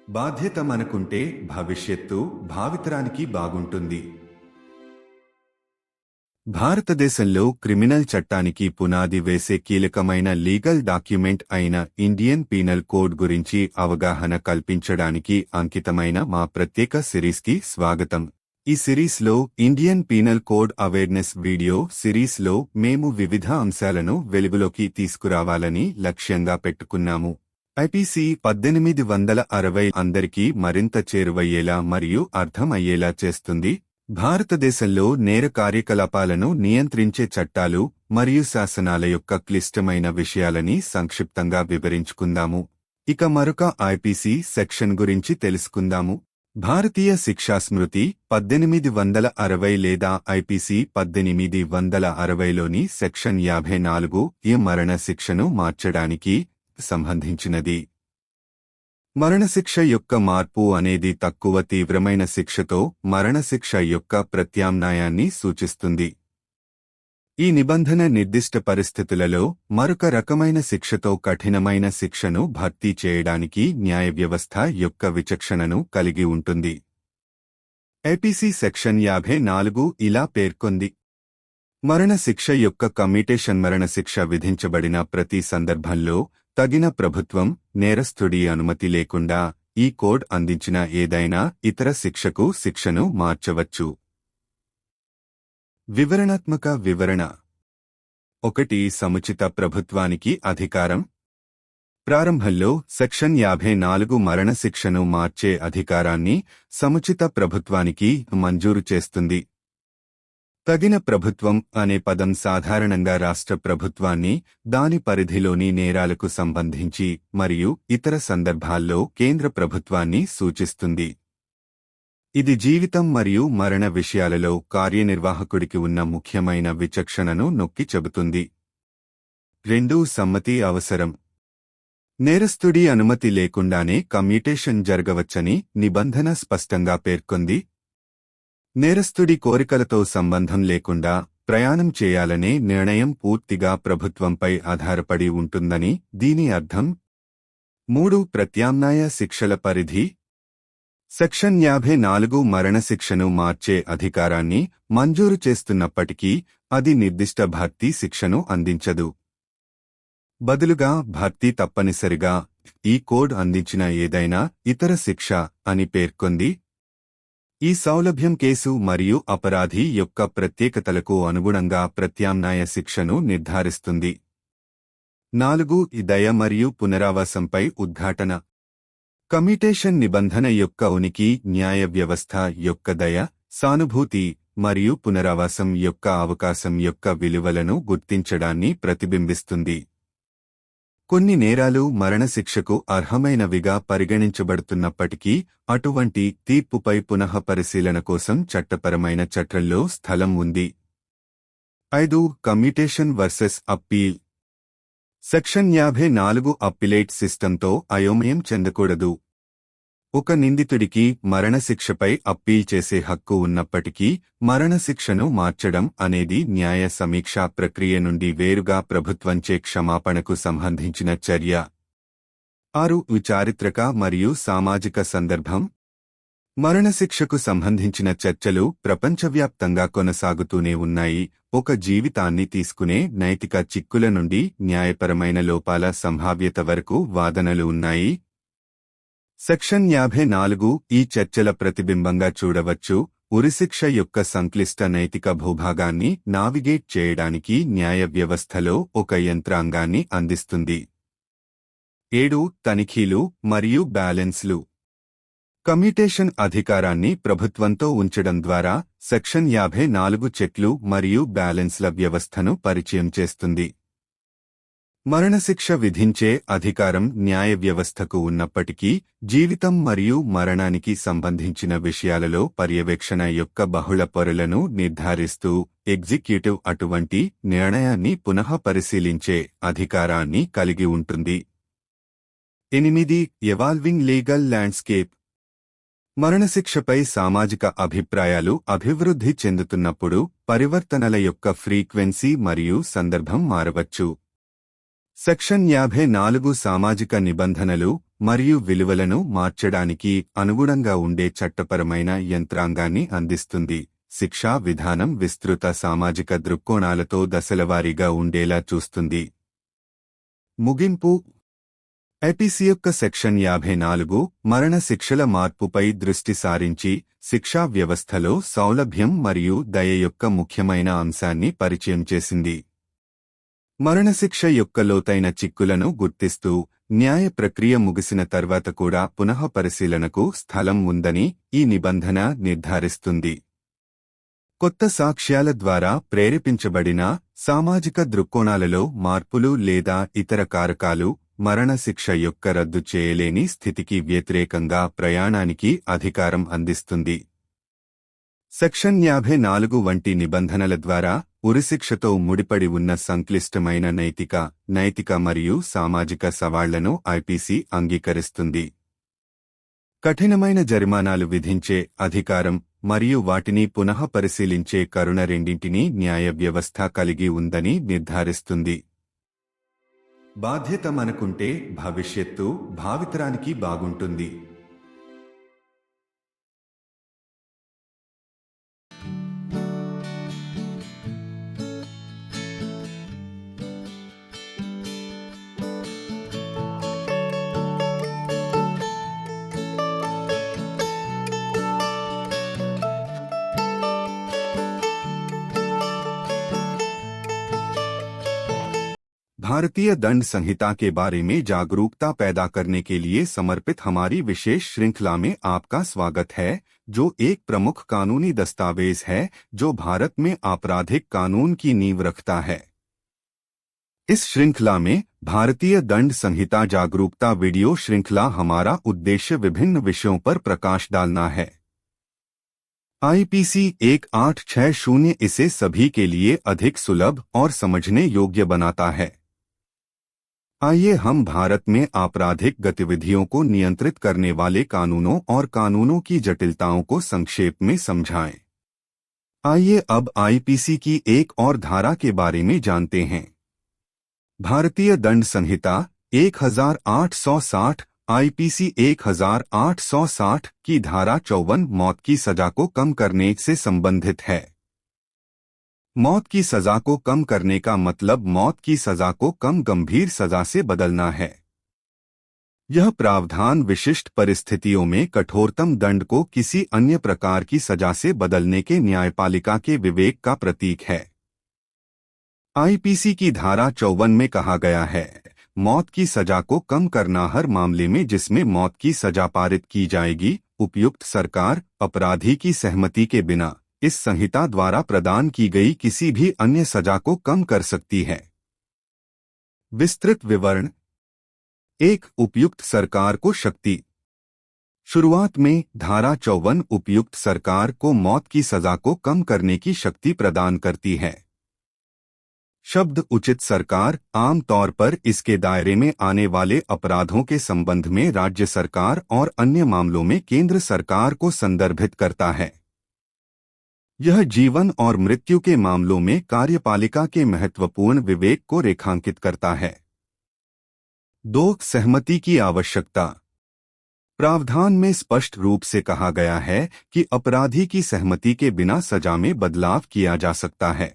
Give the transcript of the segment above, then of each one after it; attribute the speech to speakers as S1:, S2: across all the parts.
S1: బాధ్యత మనకుంటే భవిష్యత్తు భావితరానికి బాగుంటుంది. భారతదేశంలో క్రిమినల్ చట్టానికి పునాది వేసే కీలకమైన లీగల్ డాక్యుమెంట్ అయిన ఇండియన్ పీనల్ కోడ్ గురించి అవగాహన కల్పించడానికి అంకితమైన మా ప్రత్యేక సిరీస్కి స్వాగతం. ఈ సిరీస్లో Indian penal code awareness video సిరీస్లో మేము వివిధ అంశాలను వెలుగులోకి తీసుకురావాలని లక్ష్యంగా పెట్టుకున్నాము. ఐపీసీ 1860 అందరికీ మరింత చేరువయ్యేలా మరియు అర్థం అయ్యేలా చేస్తుంది. భారతదేశంలో నేర కార్యకలాపాలను నియంత్రించే చట్టాలు మరియు శాసనాల యొక్క క్లిష్టమైన విషయాలని సంక్షిప్తంగా వివరించుకుందాము. ఇక మరొక ఐపీసీ సెక్షన్ గురించి తెలుసుకుందాము. భారతీయ శిక్షాస్మృతి 1860 లేదా ఐపీసీ 1860లోని సెక్షన్ 54 ఈ మరణ శిక్షను మార్చడానికి సంబంధించినది. మరణశిక్ష యొక్క మార్పు అనేది తక్కువ తీవ్రమైన శిక్షతో మరణశిక్ష యొక్క ప్రత్యామ్నాయాన్ని సూచిస్తుంది. ఈ నిబంధన నిర్దిష్ట పరిస్థితులలో మరొక రకమైన శిక్షతో కఠినమైన శిక్షను భర్తీ చేయడానికి న్యాయ వ్యవస్థ యొక్క విచక్షణను కలిగి ఉంటుంది. ఐపీసీ సెక్షన్ 54 ఇలా పేర్కొంది: మరణశిక్ష యొక్క కమ్యూటేషన్ మరణశిక్ష విధించబడిన ప్రతి సందర్భంలో తగిన ప్రభుత్వం నేరస్థుడి అనుమతి లేకుండా ఈ కోడ్ అందించిన ఏదైనా ఇతర శిక్షకు శిక్షను మార్చవచ్చు. వివరణాత్మక వివరణ 1. సముచిత ప్రభుత్వానికి అధికారం. ప్రారంభంలో సెక్షన్ 54 మరణశిక్షను మార్చే అధికారాన్ని సముచిత ప్రభుత్వానికి మంజూరు చేస్తుంది. తగిన ప్రభుత్వం అనే పదం సాధారణంగా రాష్ట్ర ప్రభుత్వాన్ని దాని పరిధిలోని నేరాలకు సంబంధించి మరియు ఇతర సందర్భాల్లో కేంద్ర ప్రభుత్వాన్ని సూచిస్తుంది. ఇది జీవితం మరియు మరణ విషయాలలో కార్యనిర్వాహకుడికి ఉన్న ముఖ్యమైన విచక్షణను నొక్కి చెబుతుంది. 2. సమ్మతి అవసరం. నేరస్థుడి అనుమతి లేకుండానే కమ్యూటేషన్ జరగవచ్చని నిబంధన స్పష్టంగా పేర్కొంది. నేరస్థుడి కోరికలతో సంబంధం లేకుండా ప్రయాణం చేయాలనే నిర్ణయం పూర్తిగా ప్రభుత్వంపై ఆధారపడి ఉంటుందని దీని అర్థం. 3. ప్రత్యామ్నాయ శిక్షల పరిధి. సెక్షన్ 54 మరణశిక్షను మార్చే అధికారాన్ని మంజూరు చేస్తున్నప్పటికీ అది నిర్దిష్ట భర్తీ శిక్షను అందించదు. బదులుగా భర్తీ తప్పనిసరిగా ఈ కోడ్ అందించిన ఏదైనా ఇతర శిక్ష అని పేర్కొంది. ఈ సౌలభ్యం కేసు మరియు అపరాధి యొక్క ప్రత్యేకతలకు అనుగుణంగా ప్రత్యామ్నాయ శిక్షను నిర్ధారిస్తుంది. 4. దయ మరియు పునరావాసంపై ఉద్ఘాటన. కమ్యూటేషన్ నిబంధన యొక్క ఉనికి న్యాయ వ్యవస్థ యొక్క దయ, సానుభూతి మరియు పునరావాసం యొక్క అవకాశం యొక్క విలువలను గుర్తించడాన్ని ప్రతిబింబిస్తుంది. కొన్ని నేరాలు మరణశిక్షకు అర్హమైనవిగా పరిగణించబడుతున్నప్పటికీ అటువంటి తీర్పుపై పునః పరిశీలన కోసం చట్టపరమైన చట్రంలో స్థలం ఉంది. 5. Commutation versus appeal. Section 54 appellate సిస్టంతో అయోమయం చెందకూడదు. ఒక నిందితుడికి మరణశిక్షపై అప్పీల్ చేసే హక్కు ఉన్నప్పటికీ మరణశిక్షను మార్చడం అనేది న్యాయ సమీక్షా ప్రక్రియ నుండి వేరుగా ప్రభుత్వంచే క్షమాపణకు సంబంధించిన చర్య. 6. చారిత్రక మరియు సామాజిక సందర్భం. మరణశిక్షకు సంబంధించిన చర్చలు ప్రపంచవ్యాప్తంగా కొనసాగుతూనే ఉన్నాయి. ఒక జీవితాన్ని తీసుకునే నైతిక చిక్కుల నుండి న్యాయపరమైన లోపాల సంభావ్యత వరకు వాదనలు ఉన్నాయి. సెక్షన్ 54 ఈ చర్చల ప్రతిబింబంగా చూడవచ్చు. ఉరిశిక్ష యొక్క సంక్లిష్ట నైతిక భూభాగాన్ని నావిగేట్ చేయడానికి న్యాయ వ్యవస్థలో ఒక యంత్రాంగాన్ని అందిస్తుంది. 7. తనిఖీలు మరియు బ్యాలెన్స్లు. కమ్యూటేషన్ అధికారాన్ని ప్రభుత్వంతో ఉంచడం ద్వారా సెక్షన్ 54 చెక్లు మరియు బ్యాలెన్స్ల వ్యవస్థను పరిచయం చేస్తుంది. మరణశిక్ష విధించే అధికారం న్యాయ వ్యవస్థకు ఉన్నప్పటికీ జీవితం మరియు మరణానికి సంబంధించిన విషయాలలో పర్యవేక్షణ యొక్క బహుళ పొరలను నిర్ధారిస్తూ ఎగ్జిక్యూటివ్ అటువంటి నిర్ణయాన్ని పునః పరిశీలించే అధికారాన్ని కలిగి ఉంటుంది. 8. Evolving legal landscape. మరణశిక్షపై సామాజిక అభిప్రాయాలు అభివృద్ధి చెందుతున్నప్పుడు పరివర్తనల యొక్క ఫ్రీక్వెన్సీ మరియు సందర్భం మారవచ్చు. సెక్షన్ 54 సామాజిక నిబంధనలు మరియు విలువలను మార్చడానికి అనుగుణంగా ఉండే చట్టపరమైన యంత్రాంగాన్ని అందిస్తుంది. శిక్షా విధానం విస్తృత సామాజిక దృక్కోణాలతో దశలవారీగా ఉండేలా చూస్తుంది. ముగింపు. ఐపీసీ యొక్క సెక్షన్ 54 మరణ శిక్షల మార్పుపై దృష్టి సారించి శిక్షా వ్యవస్థలో సౌలభ్యం మరియు దయ యొక్క ముఖ్యమైన అంశాన్ని పరిచయం చేసింది. మరణశిక్ష యొక్క లోతైన చిక్కులను గుర్తిస్తూ న్యాయ ప్రక్రియ ముగిసిన తర్వాత కూడా పునః పరిశీలనకు స్థలం ఉందని ఈ నిబంధన నిర్ధారిస్తుంది. కొత్త సాక్ష్యాల ద్వారా ప్రేరేపించబడిన సామాజిక దృక్కోణాలలో మార్పులు లేదా ఇతర కారకాలు మరణశిక్ష యొక్క రద్దు చేయలేని స్థితికి వ్యతిరేకంగా ప్రయాణానికి అధికారం అందిస్తుంది. సెక్షన్ 54 వంటి నిబంధనల ద్వారా ఉరిశిక్షతో ముడిపడి ఉన్న సంక్లిష్టమైన నైతిక మరియు సామాజిక సవాళ్లను ఐపీసీ అంగీకరిస్తుంది. కఠినమైన జరిమానాలు విధించే అధికారం మరియు వాటిని పునః పరిశీలించే కరుణ రెండింటినీ న్యాయ వ్యవస్థ కలిగి ఉందని నిర్ధారిస్తుంది. బాధ్యత మనకుంటే భవిష్యత్తు భావితరానికి బాగుంటుంది. भारतीय दंड संहिता के बारे में जागरूकता पैदा करने के लिए समर्पित हमारी विशेष श्रृंखला में आपका स्वागत है, जो एक प्रमुख कानूनी दस्तावेज है जो भारत में आपराधिक कानून की नींव रखता है। इस श्रृंखला में भारतीय दंड संहिता जागरूकता वीडियो श्रृंखला हमारा उद्देश्य विभिन्न विषयों पर प्रकाश डालना है। आईपीसी 1860 इसे सभी के लिए अधिक सुलभ और समझने योग्य बनाता है। आइए हम भारत में आपराधिक गतिविधियों को नियंत्रित करने वाले कानूनों और कानूनों की जटिलताओं को संक्षेप में समझाएं। आइए अब आईपीसी की एक और धारा के बारे में जानते हैं। भारतीय दंड संहिता 1860 आईपीसी 1860 की धारा 54 मौत की सजा को कम करने से संबंधित है। मौत की सजा को कम करने का मतलब मौत की सजा को कम गंभीर सजा से बदलना है। यह प्रावधान विशिष्ट परिस्थितियों में कठोरतम दंड को किसी अन्य प्रकार की सजा से बदलने के न्यायपालिका के विवेक का प्रतीक है। आईपीसी की धारा 54 में कहा गया है, मौत की सजा को कम करना हर मामले में जिसमें मौत की सजा पारित की जाएगी, उपयुक्त सरकार अपराधी की सहमति के बिना इस संहिता द्वारा प्रदान की गई किसी भी अन्य सजा को कम कर सकती है। विस्तृत विवरण। 1. उपयुक्त सरकार को शक्ति। शुरुआत में धारा 54 उपयुक्त सरकार को मौत की सजा को कम करने की शक्ति प्रदान करती है। शब्द उचित सरकार आम तौर पर इसके दायरे में आने वाले अपराधों के संबंध में राज्य सरकार और अन्य मामलों में केंद्र सरकार को संदर्भित करता है। यह जीवन और मृत्यु के मामलों में कार्यपालिका के महत्वपूर्ण विवेक को रेखांकित करता है। 2. सहमति की आवश्यकता। प्रावधान में स्पष्ट रूप से कहा गया है कि अपराधी की सहमति के बिना सजा में बदलाव किया जा सकता है।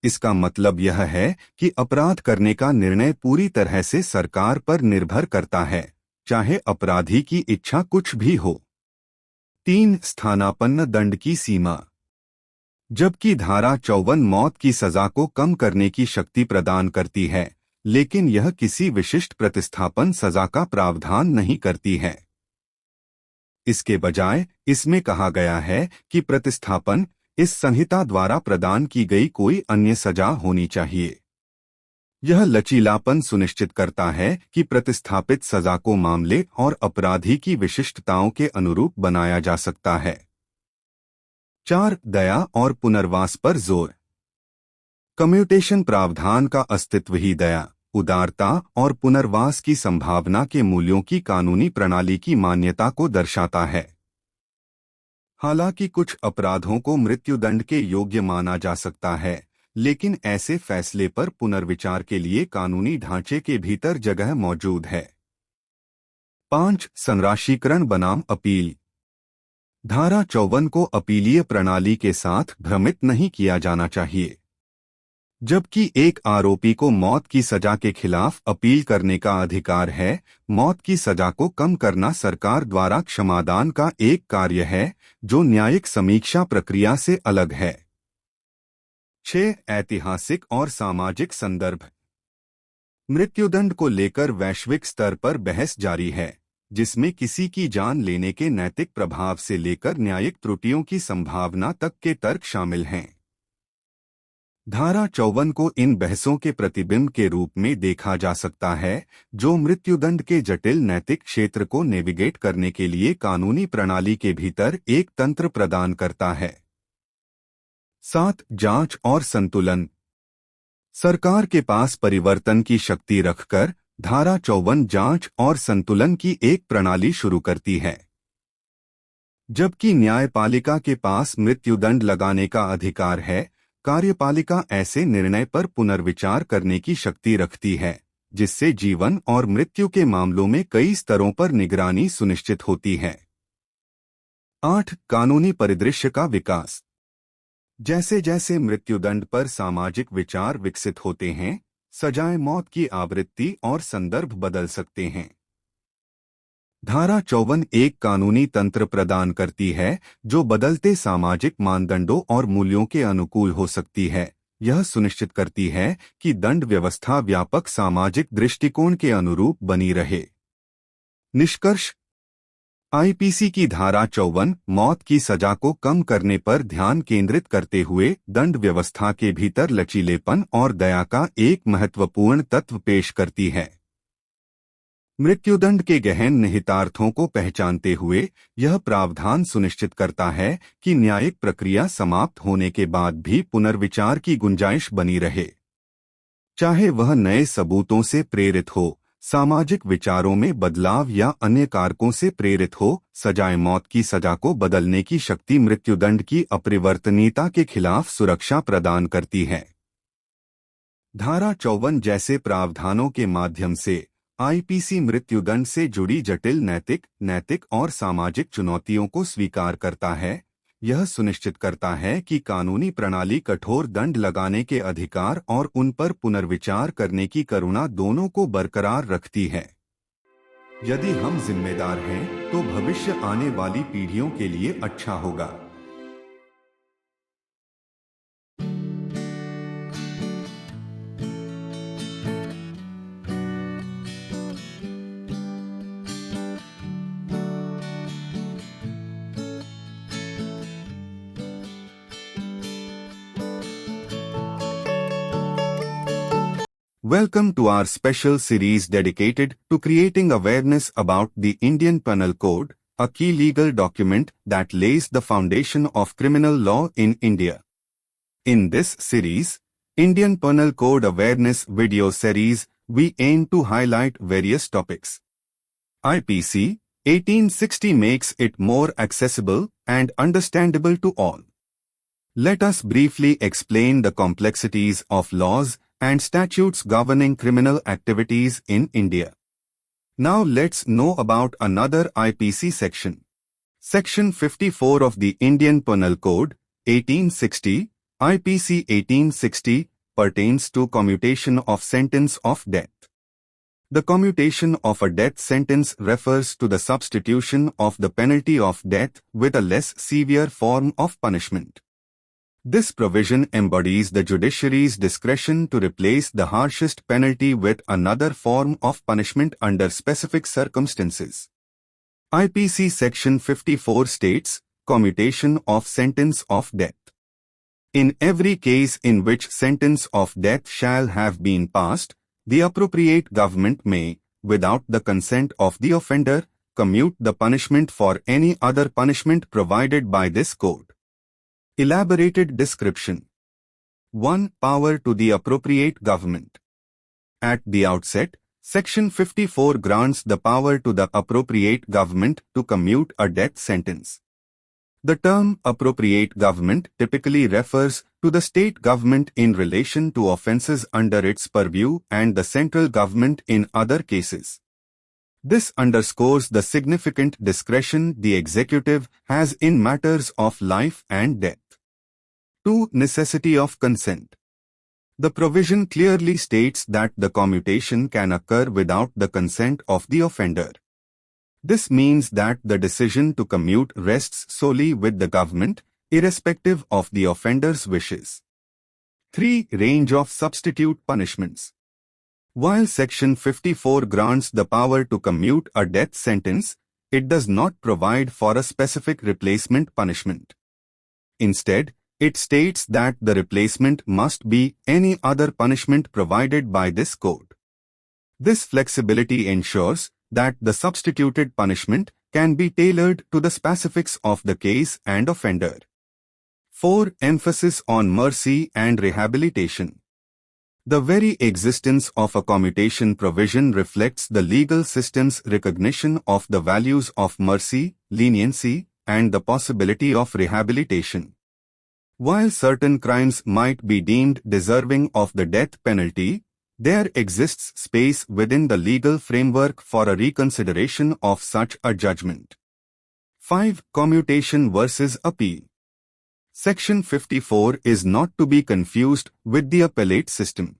S1: इसका मतलब यह है कि अपराध करने का निर्णय पूरी तरह से सरकार पर निर्भर करता है, चाहे अपराधी की इच्छा कुछ भी हो। 3. स्थानापन्न दंड की सीमा। जबकि धारा 54 मौत की सजा को कम करने की शक्ति प्रदान करती है, लेकिन यह किसी विशिष्ट प्रतिस्थापन सजा का प्रावधान नहीं करती है। इसके बजाय इसमें कहा गया है कि प्रतिस्थापन इस संहिता द्वारा प्रदान की गई कोई अन्य सजा होनी चाहिए। यह लचीलापन सुनिश्चित करता है कि प्रतिस्थापित सजा को मामले और अपराधी की विशिष्टताओं के अनुरूप बनाया जा सकता है। 4. दया और पुनर्वास पर जोर। कम्यूटेशन प्रावधान का अस्तित्व ही दया, उदारता और पुनर्वास की संभावना के मूल्यों की कानूनी प्रणाली की मान्यता को दर्शाता है। हालांकि कुछ अपराधों को मृत्युदंड के योग्य माना जा सकता है, लेकिन ऐसे फैसले पर पुनर्विचार के लिए कानूनी ढांचे के भीतर जगह मौजूद है। 5. संराशीकरण बनाम अपील। धारा 54 को अपीलीय प्रणाली के साथ भ्रमित नहीं किया जाना चाहिए। जबकि एक आरोपी को मौत की सजा के खिलाफ अपील करने का अधिकार है, मौत की सजा को कम करना सरकार द्वारा क्षमादान का एक कार्य है जो न्यायिक समीक्षा प्रक्रिया से अलग है। 6. ऐतिहासिक और सामाजिक संदर्भ। मृत्युदंड को लेकर वैश्विक स्तर पर बहस जारी है, जिसमें किसी की जान लेने के नैतिक प्रभाव से लेकर न्यायिक त्रुटियों की संभावना तक के तर्क शामिल हैं। धारा 54 को इन बहसों के प्रतिबिंब के रूप में देखा जा सकता है, जो मृत्युदंड के जटिल नैतिक क्षेत्र को नेविगेट करने के लिए कानूनी प्रणाली के भीतर एक तंत्र प्रदान करता है। 7. जांच और संतुलन। सरकार के पास परिवर्तन की शक्ति रखकर धारा 54 जांच और संतुलन की एक प्रणाली शुरू करती है। जबकि न्यायपालिका के पास मृत्युदंड लगाने का अधिकार है, कार्यपालिका ऐसे निर्णय पर पुनर्विचार करने की शक्ति रखती है, जिससे जीवन और मृत्यु के मामलों में कई स्तरों पर निगरानी सुनिश्चित होती है। 8. कानूनी परिदृश्य का विकास। जैसे जैसे मृत्युदंड पर सामाजिक विचार विकसित होते हैं, सजाए मौत की आवृत्ति और संदर्भ बदल सकते हैं। धारा 54 एक कानूनी तंत्र प्रदान करती है जो बदलते सामाजिक मानदंडों और मूल्यों के अनुकूल हो सकती है। यह सुनिश्चित करती है कि दंड व्यवस्था व्यापक सामाजिक दृष्टिकोण के अनुरूप बनी रहे। निष्कर्ष। आईपीसी की धारा 54 मौत की सजा को कम करने पर ध्यान केंद्रित करते हुए दंड व्यवस्था के भीतर लचीलेपन और दया का एक महत्वपूर्ण तत्व पेश करती है। मृत्युदंड के गहन निहितार्थों को पहचानते हुए यह प्रावधान सुनिश्चित करता है कि न्यायिक प्रक्रिया समाप्त होने के बाद भी पुनर्विचार की गुंजाइश बनी रहे। चाहे वह नए सबूतों से प्रेरित हो, सामाजिक विचारों में बदलाव या अन्य कारकों से प्रेरित हो, सजाए मौत की सजा को बदलने की शक्ति मृत्युदंड की अपरिवर्तनीयता के खिलाफ सुरक्षा प्रदान करती है। धारा 54 जैसे प्रावधानों के माध्यम से आईपीसी मृत्युदंड से जुड़ी जटिल नैतिक और सामाजिक चुनौतियों को स्वीकार करता है। यह सुनिश्चित करता है कि कानूनी प्रणाली कठोर दंड लगाने के अधिकार और उन पर पुनर्विचार करने की करुणा दोनों को बरकरार रखती है। यदि हम जिम्मेदार हैं, तो भविष्य आने वाली पीढ़ियों के लिए अच्छा होगा। Welcome to our special series dedicated to creating awareness about the Indian Penal Code, a key legal document that lays the foundation of criminal law in India. In this series, Indian Penal Code Awareness Video Series, we aim to highlight various topics. IPC 1860 makes it more accessible and understandable to all. Let us briefly explain the complexities of laws and statutes governing criminal activities in India. Now let's know about another IPC section. Section 54 of the Indian Penal Code, 1860, IPC 1860, pertains to commutation of sentence of death. The commutation of a death sentence refers to the substitution of the penalty of death with a less severe form of punishment. This provision embodies the judiciary's discretion to replace the harshest penalty with another form of punishment under specific circumstances. IPC Section 54 states, commutation of sentence of death. In every case in which sentence of death shall have been passed, the appropriate government may, without the consent of the offender, commute the punishment for any other punishment provided by this code. Elaborated description. 1. Power to the appropriate government. At the outset, Section 54 grants the power to the appropriate government to commute a death sentence. The term appropriate government typically refers to the state government in relation to offences under its purview and the central government in other cases. This underscores the significant discretion the executive has in matters of life and death. 2. Necessity of consent. The provision clearly states that the commutation can occur without the consent of the offender. This means that the decision to commute rests solely with the government, irrespective of the offender's wishes. 3. Range of substitute punishments. While Section 54 grants the power to commute a death sentence, it does not provide for a specific replacement punishment. Instead, it states that the replacement must be any other punishment provided by this code. This flexibility ensures that the substituted punishment can be tailored to the specifics of the case and offender. 4. Emphasis on mercy and rehabilitation. The very existence of a commutation provision reflects the legal system's recognition of the values of mercy, leniency, and the possibility of rehabilitation. While certain crimes might be deemed deserving of the death penalty, there exists space within the legal framework for a reconsideration of such a judgment. 5. Commutation versus appeal. Section 54 is not to be confused with the appellate system.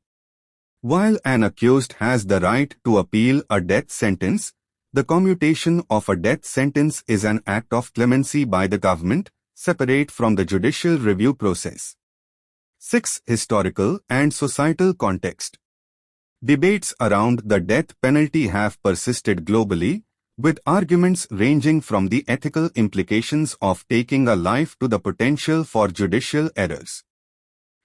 S1: While an accused has the right to appeal a death sentence, the commutation of a death sentence is an act of clemency by the government, separate from the judicial review process. 6. Historical and societal context. Debates around the death penalty have persisted globally, with arguments ranging from the ethical implications of taking a life to the potential for judicial errors.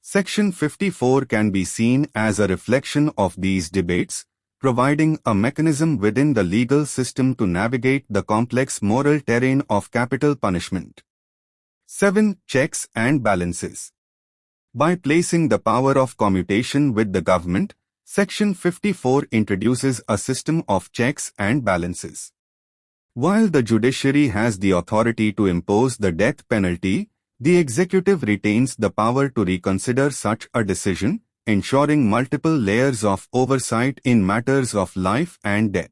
S1: Section 54 can be seen as a reflection of these debates, providing a mechanism within the legal system to navigate the complex moral terrain of capital punishment. 7. Checks and balances. By placing the power of commutation with the government, Section 54 introduces a system of checks and balances. While the judiciary has the authority to impose the death penalty, the executive retains the power to reconsider such a decision, ensuring multiple layers of oversight in matters of life and death.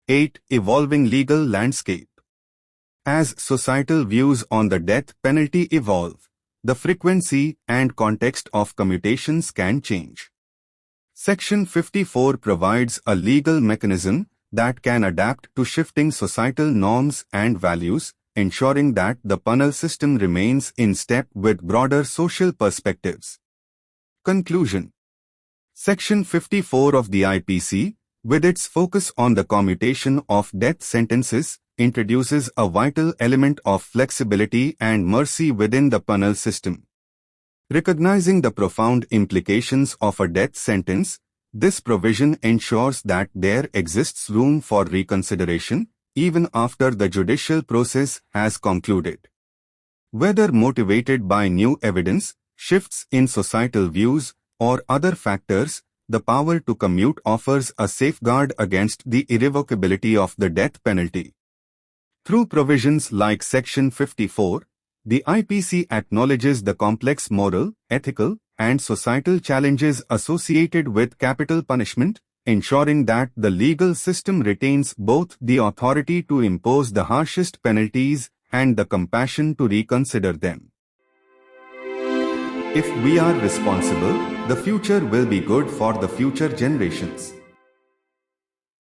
S1: 8. Evolving legal landscape. As societal views on the death penalty evolve, the frequency and context of commutations can change. Section 54 provides a legal mechanism that can adapt to shifting societal norms and values, ensuring that the penal system remains in step with broader social perspectives. Conclusion. Section 54 of the IPC, with its focus on the commutation of death sentences, introduces a vital element of flexibility and mercy within the penal system. Recognizing the profound implications of a death sentence, this provision ensures that there exists room for reconsideration, even after the judicial process has concluded. Whether motivated by new evidence, shifts in societal views, or other factors, the power to commute offers a safeguard against the irrevocability of the death penalty. Through provisions like Section 54, the IPC acknowledges the complex moral, ethical, and societal challenges associated with capital punishment, ensuring that the legal system retains both the authority to impose the harshest penalties and the compassion to reconsider them. If we are responsible, the future will be good for the future generations.